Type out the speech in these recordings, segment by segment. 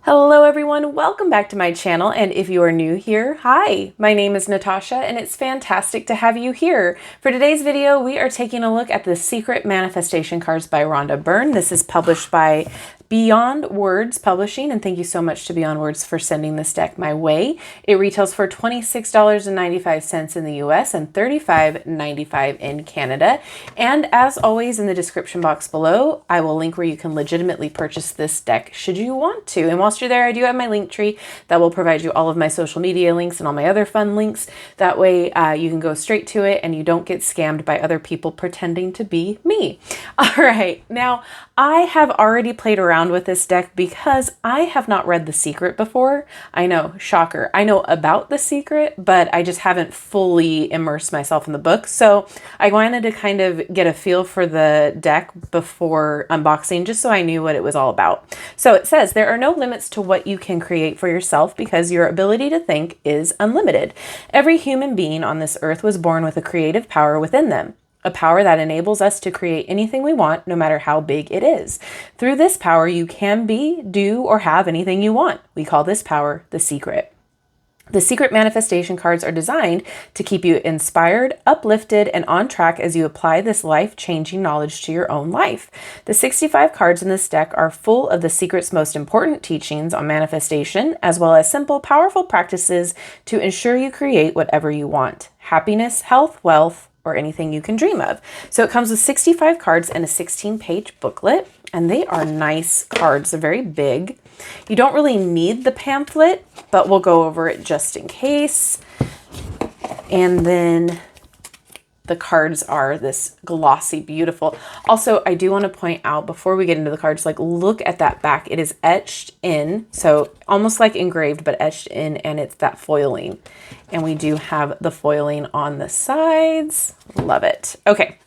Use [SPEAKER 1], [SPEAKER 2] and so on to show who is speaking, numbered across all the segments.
[SPEAKER 1] Hello everyone, welcome back to my channel, and if you are new here, hi! My name is Natasha and it's fantastic to have you here. For today's video, we are taking a look at the Secret Manifestation Cards by Rhonda Byrne. This is published by Beyond Words Publishing, and thank you so much to Beyond Words for sending this deck my way. It retails for $26.95 in the US and $35.95 in Canada. And as always, in the description box below, I will link where you can legitimately purchase this deck should you want to. And whilst you're there, I do have my link tree that will provide you all of my social media links and all my other fun links. That way you can go straight to it and you don't get scammed by other people pretending to be me. All right, now I have already played around with this deck because I have not read The Secret before. I know, shocker. I know about The Secret, but I just haven't fully immersed myself in the book. So I wanted to kind of get a feel for the deck before unboxing, just so I knew what it was all about. So it says, there are no limits to what you can create for yourself because your ability to think is unlimited. Every human being on this earth was born with a creative power within them. A power that enables us to create anything we want, no matter how big it is. Through this power, you can be, do, or have anything you want. We call this power the secret. The secret manifestation cards are designed to keep you inspired, uplifted, and on track as you apply this life-changing knowledge to your own life. The 65 cards in this deck are full of the secret's most important teachings on manifestation, as well as simple, powerful practices to ensure you create whatever you want. Happiness, health, wealth, or anything you can dream of. So it comes with 65 cards and a 16-page booklet, and they are nice cards. They're very big. You don't really need the pamphlet, but we'll go over it just in case. And then the cards are this glossy, beautiful. Also, I do want to point out before we get into the cards, like, look at that back. It is etched in, so almost like engraved, but etched in, and it's that foiling. And we do have the foiling on the sides. Love it. Okay,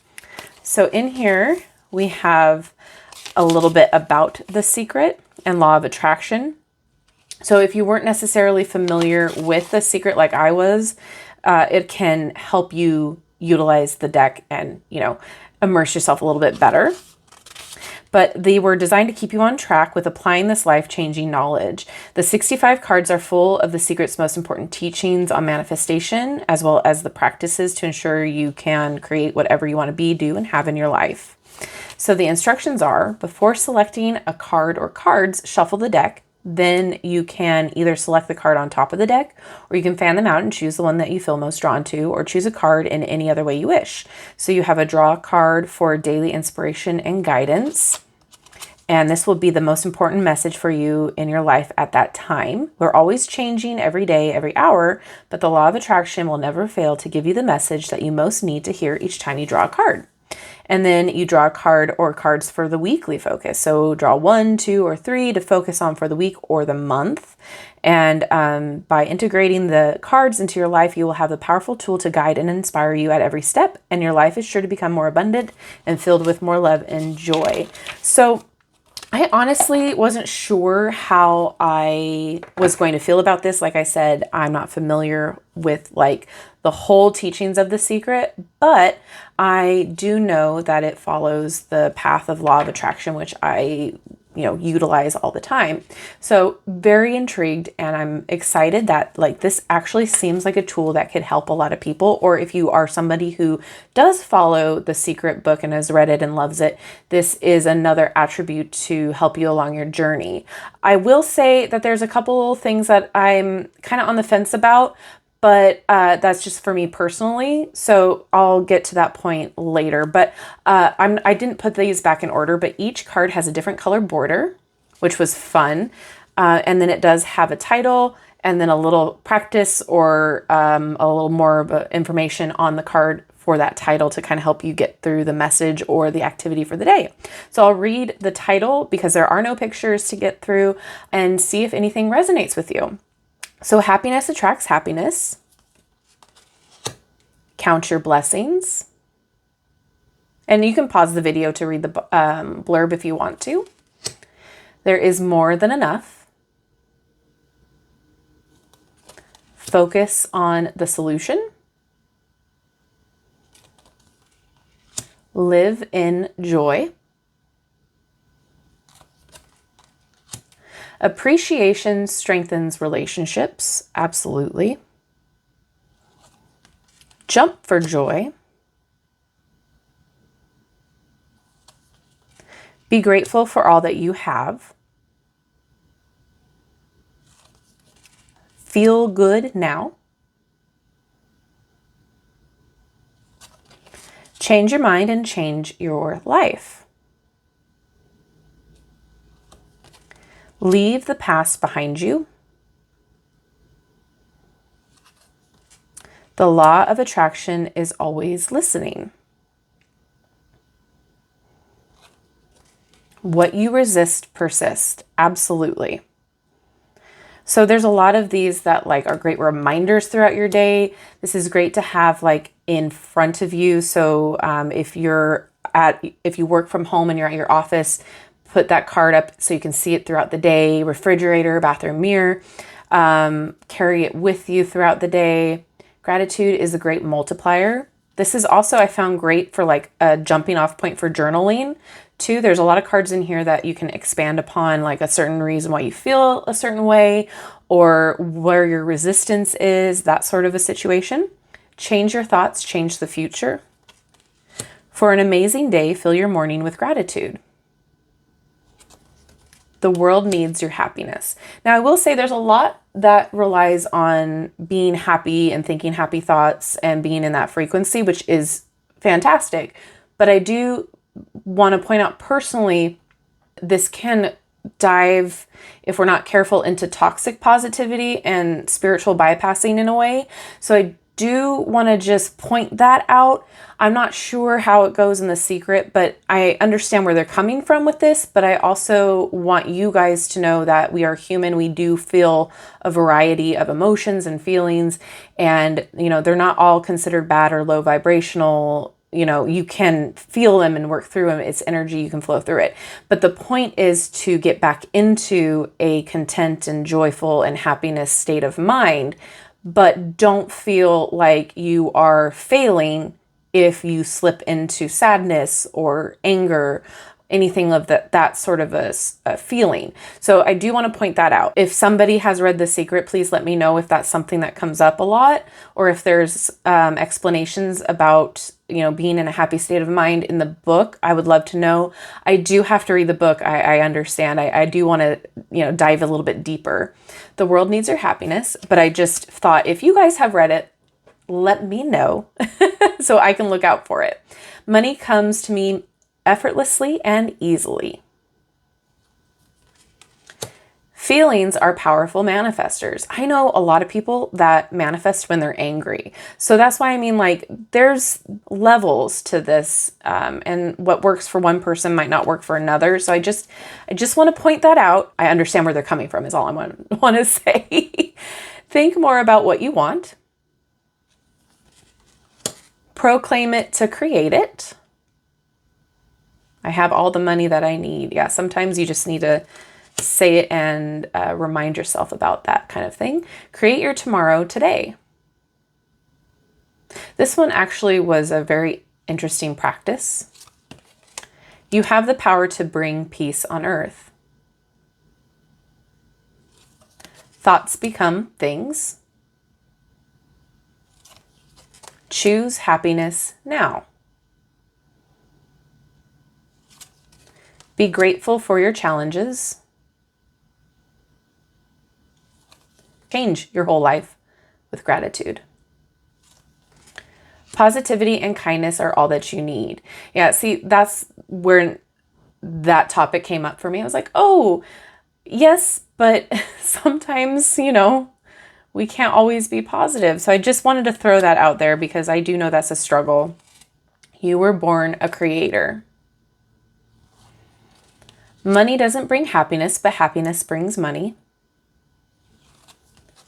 [SPEAKER 1] so in here we have a little bit about The Secret and Law of Attraction. So if you weren't necessarily familiar with The Secret like I was, it can help you utilize the deck and, immerse yourself a little bit better. But they were designed to keep you on track with applying this life-changing knowledge. The 65 cards are full of the secret's most important teachings on manifestation, as well as the practices to ensure you can create whatever you want to be, do, and have in your life. So the instructions are, before selecting a card or cards, shuffle the deck. Then you can either select the card on top of the deck, or you can fan them out and choose the one that you feel most drawn to, or choose a card in any other way you wish. So you have a draw card for daily inspiration and guidance. And this will be the most important message for you in your life at that time. We're always changing every day, every hour, but the law of attraction will never fail to give you the message that you most need to hear each time you draw a card. And then you draw a card or cards for the weekly focus. So draw 1, 2, or 3 to focus on for the week or the month. And by integrating the cards into your life, you will have a powerful tool to guide and inspire you at every step. And your life is sure to become more abundant and filled with more love and joy. So I honestly wasn't sure how I was going to feel about this. Like I said, I'm not familiar with the whole teachings of The Secret, but I do know that it follows the path of law of attraction, which I utilize all the time. So very intrigued, and I'm excited that this actually seems like a tool that could help a lot of people. Or if you are somebody who does follow The Secret book and has read it and loves it, this is another attribute to help you along your journey. I will say that there's a couple things that I'm kind of on the fence about, but that's just for me personally. So I'll get to that point later. But I didn't put these back in order, but each card has a different color border, which was fun. And then it does have a title and then a little practice or a little more of information on the card for that title to kind of help you get through the message or the activity for the day. So I'll read the title because there are no pictures to get through and see if anything resonates with you. So happiness attracts happiness. Count your blessings. And you can pause the video to read the blurb if you want to. There is more than enough. Focus on the solution. Live in joy. Appreciation strengthens relationships. Absolutely. Jump for joy. Be grateful for all that you have. Feel good now. Change your mind and change your life. Leave the past behind you. The law of attraction is always listening. What you resist persists. Absolutely. So there's a lot of these that like are great reminders throughout your day. This is great to have like in front of you. So if you work from home and you're at your office, put that card up so you can see it throughout the day. Refrigerator, bathroom mirror, carry it with you throughout the day. Gratitude is a great multiplier. This is also, I found, great for like a jumping off point for journaling too. There's a lot of cards in here that you can expand upon, like a certain reason why you feel a certain way or where your resistance is, that sort of a situation. Change your thoughts, change the future. For an amazing day, fill your morning with gratitude. The world needs your happiness. Now, I will say there's a lot that relies on being happy and thinking happy thoughts and being in that frequency, which is fantastic. But I do want to point out personally, this can dive, if we're not careful, into toxic positivity and spiritual bypassing in a way. So I do want to just point that out. I'm not sure how it goes in The Secret, but I understand where they're coming from with this. But I also want you guys to know that we are human. We do feel a variety of emotions and feelings, and they're not all considered bad or low vibrational. You can feel them and work through them. It's energy, you can flow through it. But the point is to get back into a content and joyful and happiness state of mind, but don't feel like you are failing if you slip into sadness or anger, anything of that sort of a feeling. So I do want to point that out. If somebody has read The Secret, please let me know if that's something that comes up a lot, or if there's explanations about being in a happy state of mind in the book. I would love to know. I do have to read the book. I understand. I do want to dive a little bit deeper. The world needs your happiness, but I just thought if you guys have read it, let me know so I can look out for it. Money comes to me effortlessly and easily. Feelings are powerful manifestors. I know a lot of people that manifest when they're angry. So that's why there's levels to this, and what works for one person might not work for another. So I just want to point that out. I understand where they're coming from is all I want to say. Think more about what you want. Proclaim it to create it. I have all the money that I need. Yeah, sometimes you just need to say it and remind yourself about that kind of thing. Create your tomorrow today. This one actually was a very interesting practice. You have the power to bring peace on earth. Thoughts become things. Choose happiness now. Be grateful for your challenges. Change your whole life with gratitude. Positivity and kindness are all that you need. Yeah, see, that's where that topic came up for me. I was like, oh, yes, but sometimes, we can't always be positive. So I just wanted to throw that out there because I do know that's a struggle. You were born a creator. Money doesn't bring happiness, but happiness brings money.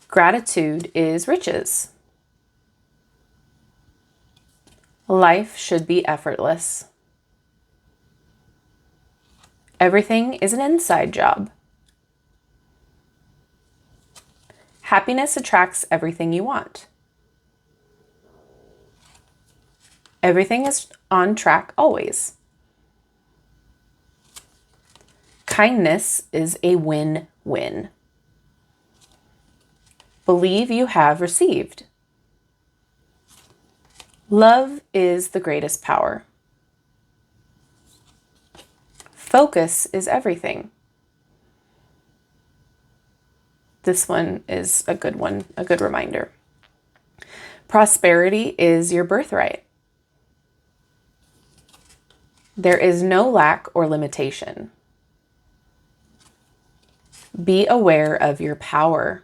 [SPEAKER 1] Gratitude is riches. Life should be effortless. Everything is an inside job. Happiness attracts everything you want. Everything is on track always. Kindness is a win win. Believe you have received. Love is the greatest power. Focus is everything. This one is a good one, a good reminder. Prosperity is your birthright. There is no lack or limitation. Be aware of your power.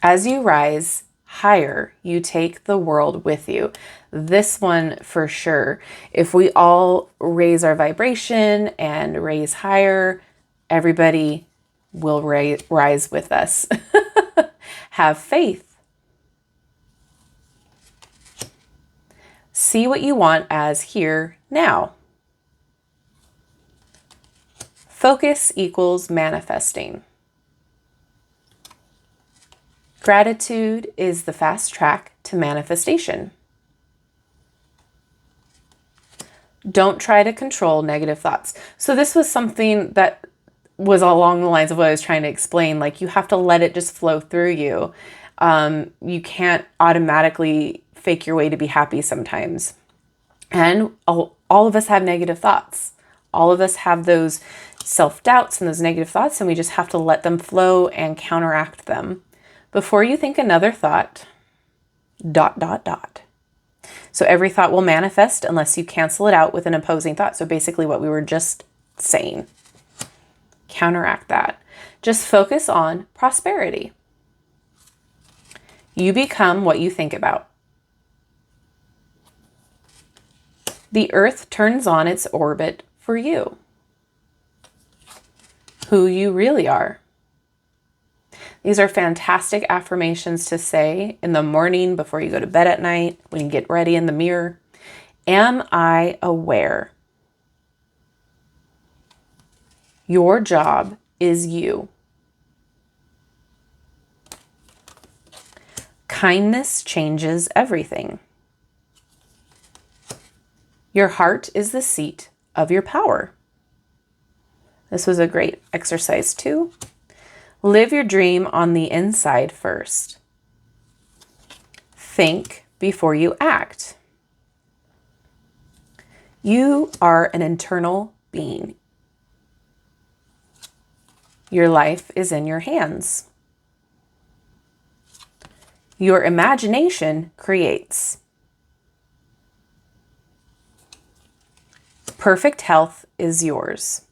[SPEAKER 1] As you rise higher, you take the world with you. This one for sure. If we all raise our vibration and raise higher, everybody will rise with us. Have faith. See what you want as here, now. Focus equals manifesting. Gratitude is the fast track to manifestation. Don't try to control negative thoughts. So this was something that was along the lines of what I was trying to explain. Like, you have to let it just flow through you. You can't automatically fake your way to be happy sometimes. And all of us have negative thoughts. All of us have those self-doubts and those negative thoughts, and we just have to let them flow and counteract them. Before you think another thought, ... So every thought will manifest unless you cancel it out with an opposing thought. So basically what we were just saying. Counteract that. Just focus on prosperity. You become what you think about. The earth turns on its orbit for you. Who you really are. These are fantastic affirmations to say in the morning, before you go to bed at night, when you get ready in the mirror. Am I aware? Your job is you. Kindness changes everything. Your heart is the seat of your power. This was a great exercise too. Live your dream on the inside first. Think before you act. You are an internal being. Your life is in your hands. Your imagination creates. Perfect health is yours.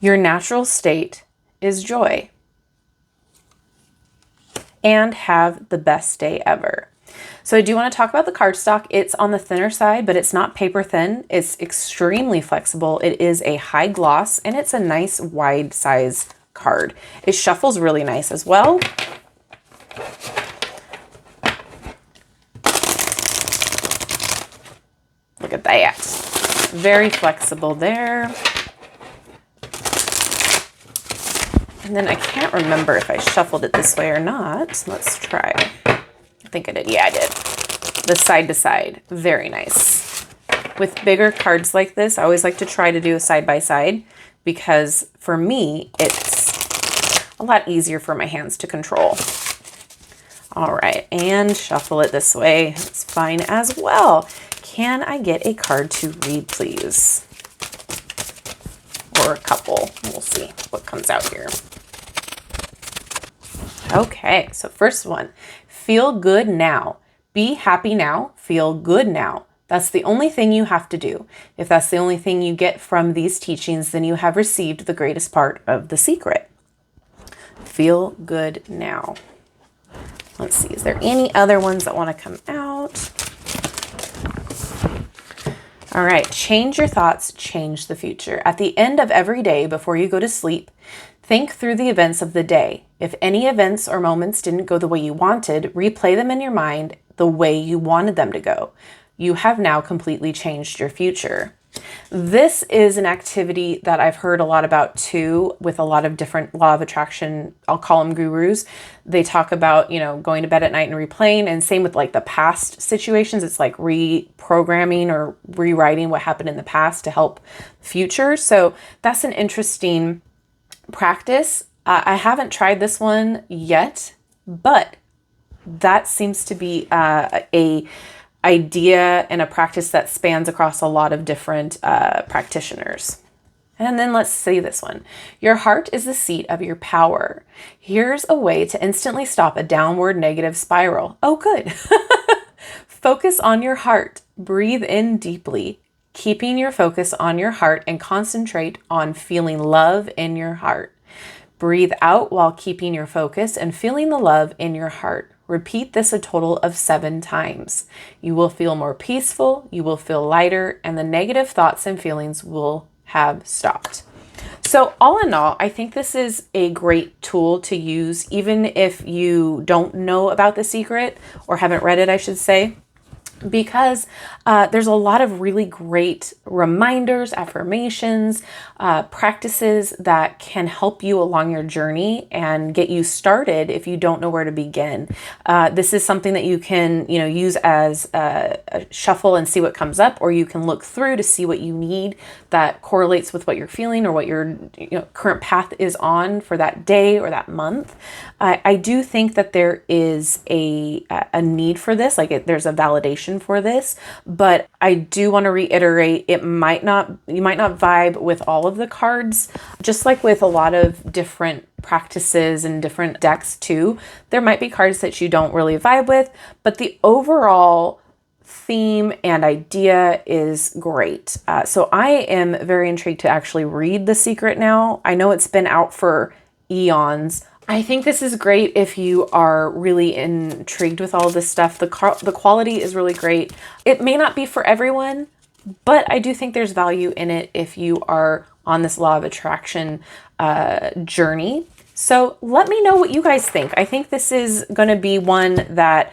[SPEAKER 1] Your natural state is joy. And have the best day ever. So I do want to talk about the cardstock. It's on the thinner side, but it's not paper thin. It's extremely flexible. It is a high gloss, and it's a nice wide size card. It shuffles really nice as well. Look at that. Very flexible there. And then I can't remember if I shuffled it this way or not. Let's try. I think I did. Yeah, I did. The side to side. Very nice. With bigger cards like this, I always like to try to do a side by side because for me, it's a lot easier for my hands to control. All right, and shuffle it this way. It's fine as well. Can I get a card to read, please? Or a couple. We'll see what comes out here. Okay, so first one, feel good now. Be happy now, feel good now. That's the only thing you have to do. If that's the only thing you get from these teachings, then you have received the greatest part of the secret. Feel good now. Let's see, is there any other ones that want to come out? All right, change your thoughts, change the future. At the end of every day, before you go to sleep, think through the events of the day. If any events or moments didn't go the way you wanted, replay them in your mind the way you wanted them to go. You have now completely changed your future. This is an activity that I've heard a lot about too, with a lot of different law of attraction, I'll call them gurus. They talk about, you know, going to bed at night and replaying, and same with like the past situations. It's like reprogramming or rewriting what happened in the past to help future. So that's an interesting practice. I haven't tried this one yet, but that seems to be a idea and a practice that spans across a lot of different practitioners. And then let's see this one. Your heart is the seat of your power. Here's a way to instantly stop a downward negative spiral. Oh, good. Focus on your heart. Breathe in deeply, keeping your focus on your heart, and concentrate on feeling love in your heart. Breathe out while keeping your focus and feeling the love in your heart. Repeat this a total of 7 times. You will feel more peaceful, you will feel lighter, and the negative thoughts and feelings will have stopped. So all in all, I think this is a great tool to use even if you don't know about The Secret, or haven't read it, I should say, because there's a lot of really great reminders, affirmations, practices that can help you along your journey and get you started if you don't know where to begin. This is something that you can, you know, use as a shuffle and see what comes up, or you can look through to see what you need that correlates with what you're feeling or what your current path is on for that day or that month. I do think that there is a need for this, there's a validation for this, but I do want to reiterate, you might not vibe with all of the cards, just like with a lot of different practices and different decks too. There might be cards that you don't really vibe with, but the overall theme and idea is great. So I am very intrigued to actually read The Secret now. I know it's been out for eons. I think this is great if you are really intrigued with all this stuff. The quality is really great. It may not be for everyone, but I do think there's value in it if you are on this law of attraction journey. So let me know what you guys think. I think this is going to be one that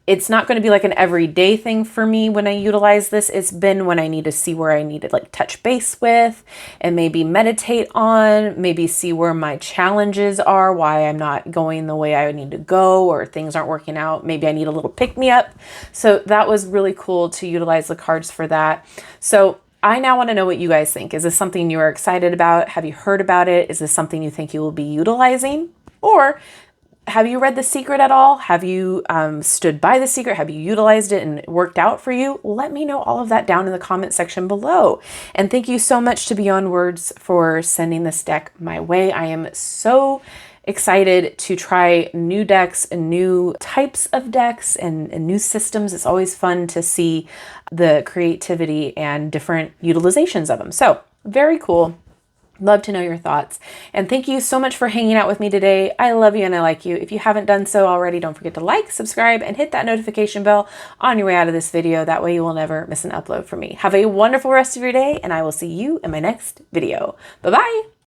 [SPEAKER 1] it's not going to be like an everyday thing for me when I utilize this. It's been when I need to see where I need to like touch base with and maybe meditate on, maybe see where my challenges are, why I'm not going the way I need to go, or things aren't working out. Maybe I need a little pick me up. So that was really cool to utilize the cards for that. So I now want to know what you guys think. Is this something you are excited about? Have you heard about it? Is this something you think you will be utilizing? Or have you read The Secret at all? Have you stood by The Secret? Have you utilized it and it worked out for you? Let me know all of that down in the comment section below. And thank you so much to Beyond Words for sending this deck my way. I am so excited to try new decks and new types of decks and new systems. It's always fun to see the creativity and different utilizations of them. So very cool. Love to know your thoughts. And thank you so much for hanging out with me today. I love you and I like you. If you haven't done so already, don't forget to like, subscribe, and hit that notification bell on your way out of this video. That way you will never miss an upload from me. Have a wonderful rest of your day, and I will see you in my next video. Bye-bye.